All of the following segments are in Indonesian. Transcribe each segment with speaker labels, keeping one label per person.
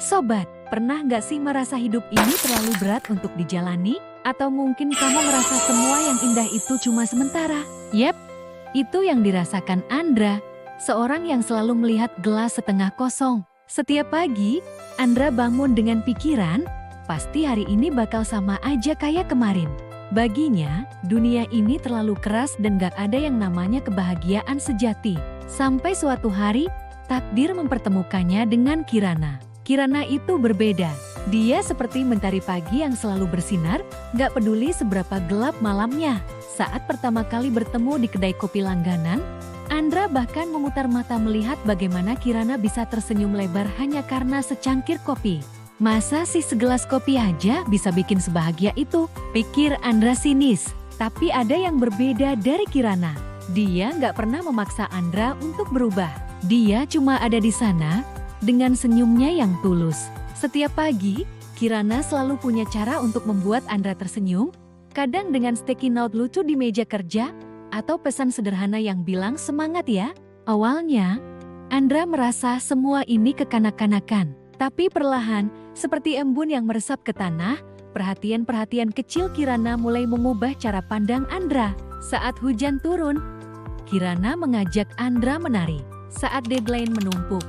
Speaker 1: Sobat, pernah nggak sih merasa hidup ini terlalu berat untuk dijalani? Atau mungkin kamu merasa semua yang indah itu cuma sementara? Yep, itu yang dirasakan Andra, seorang yang selalu melihat gelas setengah kosong. Setiap pagi, Andra bangun dengan pikiran, pasti hari ini bakal sama aja kayak kemarin. Baginya, dunia ini terlalu keras dan gak ada yang namanya kebahagiaan sejati. Sampai suatu hari, takdir mempertemukannya dengan Kirana. Kirana itu berbeda. Dia seperti mentari pagi yang selalu bersinar, gak peduli seberapa gelap malamnya. Saat pertama kali bertemu di kedai kopi langganan, Andra bahkan memutar mata melihat bagaimana Kirana bisa tersenyum lebar hanya karena secangkir kopi. Masa sih segelas kopi aja bisa bikin sebahagia itu? Pikir Andra sinis. Tapi ada yang berbeda dari Kirana. Dia nggak pernah memaksa Andra untuk berubah. Dia cuma ada di sana dengan senyumnya yang tulus. Setiap pagi, Kirana selalu punya cara untuk membuat Andra tersenyum. Kadang dengan sticky note lucu di meja kerja, atau pesan sederhana yang bilang semangat ya. Awalnya, Andra merasa semua ini kekanak-kanakan. Tapi perlahan, seperti embun yang meresap ke tanah, perhatian-perhatian kecil Kirana mulai mengubah cara pandang Andra. Saat hujan turun, Kirana mengajak Andra menari. Saat deadline menumpuk,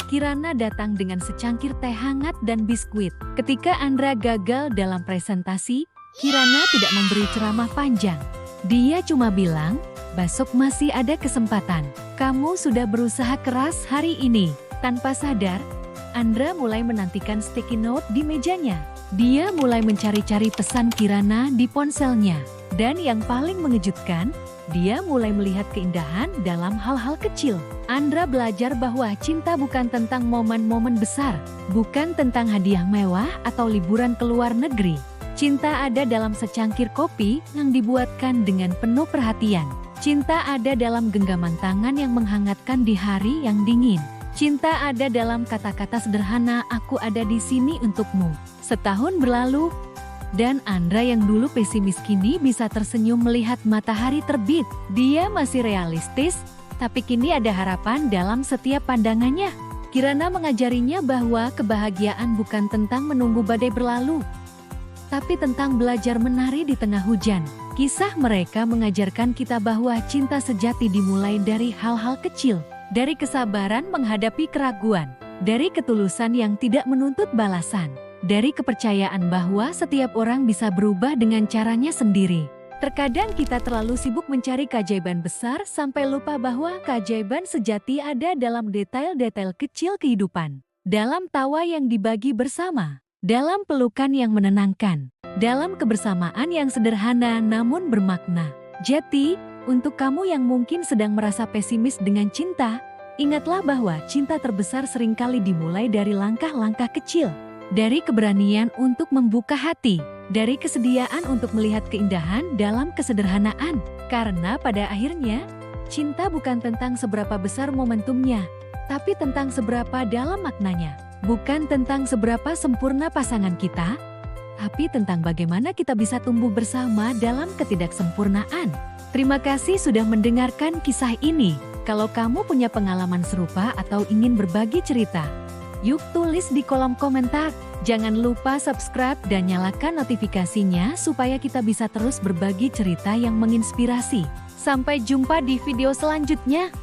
Speaker 1: Kirana datang dengan secangkir teh hangat dan biskuit. Ketika Andra gagal dalam presentasi, Kirana tidak memberi ceramah panjang. Dia cuma bilang, besok masih ada kesempatan. Kamu sudah berusaha keras hari ini. Tanpa sadar, Andra mulai menantikan sticky note di mejanya. Dia mulai mencari-cari pesan Kirana di ponselnya. Dan yang paling mengejutkan, dia mulai melihat keindahan dalam hal-hal kecil. Andra belajar bahwa cinta bukan tentang momen-momen besar, bukan tentang hadiah mewah atau liburan ke luar negeri. Cinta ada dalam secangkir kopi yang dibuatkan dengan penuh perhatian. Cinta ada dalam genggaman tangan yang menghangatkan di hari yang dingin. Cinta ada dalam kata-kata sederhana, aku ada di sini untukmu. Setahun berlalu, dan Andra yang dulu pesimis kini bisa tersenyum melihat matahari terbit. Dia masih realistis, tapi kini ada harapan dalam setiap pandangannya. Kirana mengajarinya bahwa kebahagiaan bukan tentang menunggu badai berlalu, tapi tentang belajar menari di tengah hujan. Kisah mereka mengajarkan kita bahwa cinta sejati dimulai dari hal-hal kecil. Dari kesabaran menghadapi keraguan, dari ketulusan yang tidak menuntut balasan, dari kepercayaan bahwa setiap orang bisa berubah dengan caranya sendiri. Terkadang kita terlalu sibuk mencari keajaiban besar sampai lupa bahwa keajaiban sejati ada dalam detail-detail kecil kehidupan. Dalam tawa yang dibagi bersama, dalam pelukan yang menenangkan, dalam kebersamaan yang sederhana namun bermakna. Jadi, untuk kamu yang mungkin sedang merasa pesimis dengan cinta, ingatlah bahwa cinta terbesar seringkali dimulai dari langkah-langkah kecil. Dari keberanian untuk membuka hati, dari kesediaan untuk melihat keindahan dalam kesederhanaan. Karena pada akhirnya, cinta bukan tentang seberapa besar momentumnya, tapi tentang seberapa dalam maknanya. Bukan tentang seberapa sempurna pasangan kita, tapi tentang bagaimana kita bisa tumbuh bersama dalam ketidaksempurnaan. Terima kasih sudah mendengarkan kisah ini. Kalau kamu punya pengalaman serupa atau ingin berbagi cerita, yuk tulis di kolom komentar. Jangan lupa subscribe dan nyalakan notifikasinya supaya kita bisa terus berbagi cerita yang menginspirasi. Sampai jumpa di video selanjutnya.